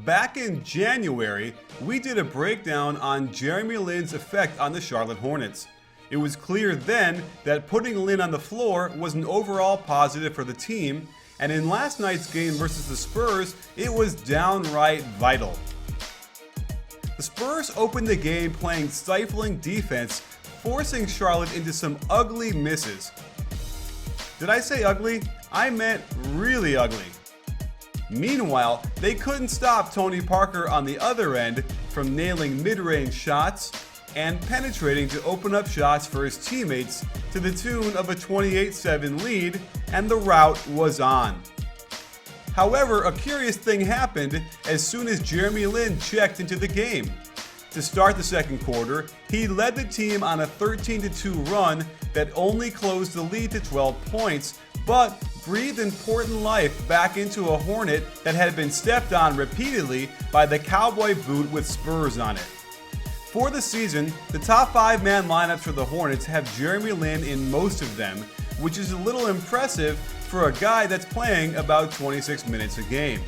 Back in January, we did a breakdown on Jeremy Lin's effect on the Charlotte Hornets. It was clear then that putting Lin on the floor was an overall positive for the team, and in last night's game versus the Spurs, it was downright vital. The Spurs opened the game playing stifling defense, forcing Charlotte into some ugly misses. Did I say ugly? I meant really ugly. Meanwhile, they couldn't stop Tony Parker on the other end from nailing mid-range shots and penetrating to open up shots for his teammates to the tune of a 28-7 lead, and the rout was on. However, a curious thing happened as soon as Jeremy Lin checked into the game. To start the second quarter, he led the team on a 13-2 run that only closed the lead to 12 points, but breathed important life back into a Hornet that had been stepped on repeatedly by the cowboy boot with Spurs on it. For the season, the top 5-man lineups for the Hornets have Jeremy Lin in most of them, which is a little impressive for a guy that's playing about 26 minutes a game.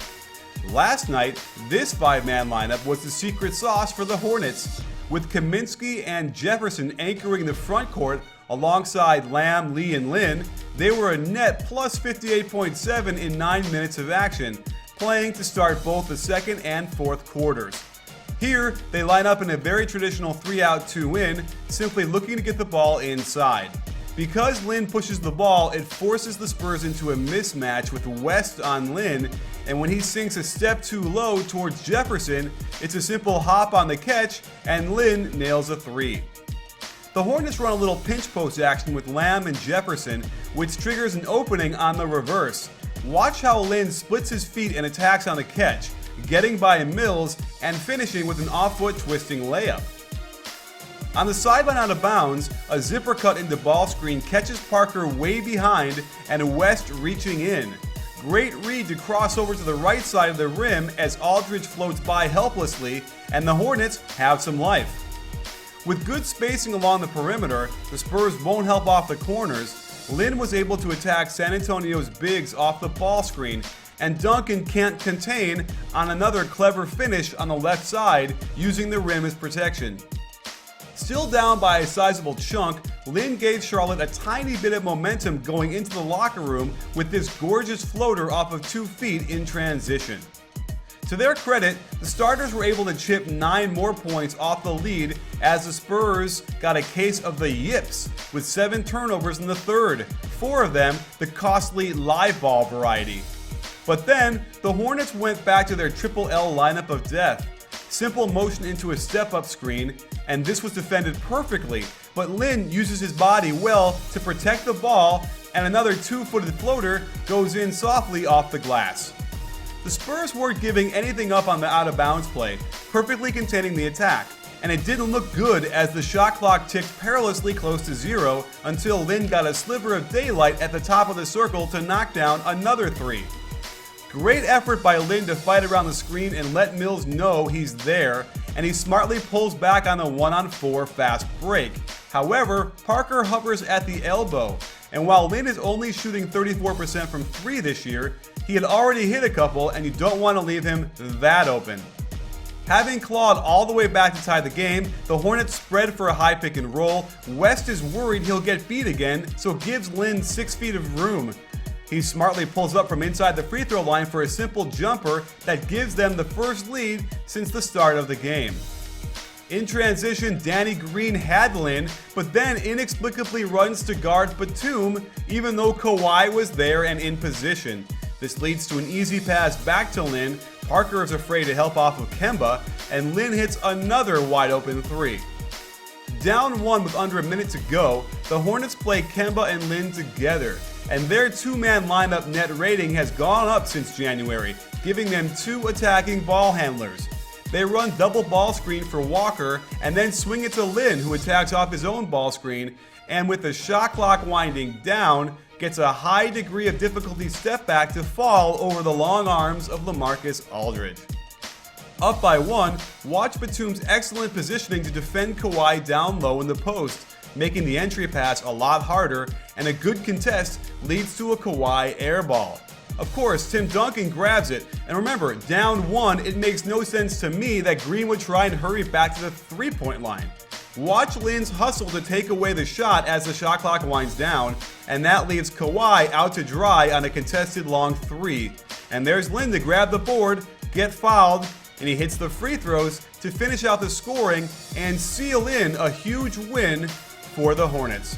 Last night, this 5-man lineup was the secret sauce for the Hornets, with Kaminsky and Jefferson anchoring the front court alongside Lamb, Lee, and Lin. They were a net plus 58.7 in 9 minutes of action, playing to start both the second and fourth quarters. Here, they line up in a very traditional 3-out, 2-in, simply looking to get the ball inside. Because Lin pushes the ball, it forces the Spurs into a mismatch with West on Lin, and when he sinks a step too low towards Jefferson, it's a simple hop on the catch, and Lin nails a 3. The Hornets run a little pinch post action with Lamb and Jefferson, which triggers an opening on the reverse. Watch how Lin splits his feet and attacks on the catch, getting by Mills and finishing with an off-foot twisting layup. On the sideline out of bounds, a zipper cut into ball screen catches Parker way behind and West reaching in. Great read to cross over to the right side of the rim as Aldridge floats by helplessly, and the Hornets have some life. With good spacing along the perimeter, the Spurs won't help off the corners. Lin was able to attack San Antonio's bigs off the ball screen, and Duncan can't contain on another clever finish on the left side using the rim as protection. Still down by a sizable chunk, Lin gave Charlotte a tiny bit of momentum going into the locker room with this gorgeous floater off of 2 feet in transition. To their credit, the starters were able to chip 9 more points off the lead as the Spurs got a case of the yips with 7 turnovers in the third, 4 of them the costly live ball variety. But then, the Hornets went back to their triple L lineup of death. Simple motion into a step-up screen, and this was defended perfectly, but Lin uses his body well to protect the ball, and another 2-footed floater goes in softly off the glass. The Spurs weren't giving anything up on the out-of-bounds play, perfectly containing the attack, and it didn't look good as the shot clock ticked perilously close to 0 until Lin got a sliver of daylight at the top of the circle to knock down another 3. Great effort by Lin to fight around the screen and let Mills know he's there, and he smartly pulls back on the 1-on-4 fast break. However, Parker hovers at the elbow, and while Lin is only shooting 34% from 3 this year, he had already hit a couple, and you don't want to leave him that open. Having clawed all the way back to tie the game, the Hornets spread for a high pick and roll. West is worried he'll get beat again, so gives Lin 6 feet of room. He smartly pulls up from inside the free throw line for a simple jumper that gives them the first lead since the start of the game. In transition, Danny Green had Lin, but then inexplicably runs to guard Batum, even though Kawhi was there and in position. This leads to an easy pass back to Lin. Parker is afraid to help off of Kemba, and Lin hits another wide open 3. Down 1 with under a minute to go, the Hornets play Kemba and Lin together, and their 2-man lineup net rating has gone up since January, giving them 2 attacking ball handlers. They run double ball screen for Walker and then swing it to Lin, who attacks off his own ball screen, and with the shot clock winding down, gets a high degree of difficulty step back to fall over the long arms of LaMarcus Aldridge. Up by 1, watch Batum's excellent positioning to defend Kawhi down low in the post, making the entry pass a lot harder, and a good contest leads to a Kawhi airball. Of course, Tim Duncan grabs it, and remember, down 1, it makes no sense to me that Green would try and hurry back to the three-point line. Watch Lin's hustle to take away the shot as the shot clock winds down, and that leaves Kawhi out to dry on a contested long 3. And there's Lin to grab the board, get fouled, and he hits the free throws to finish out the scoring and seal in a huge win for the Hornets.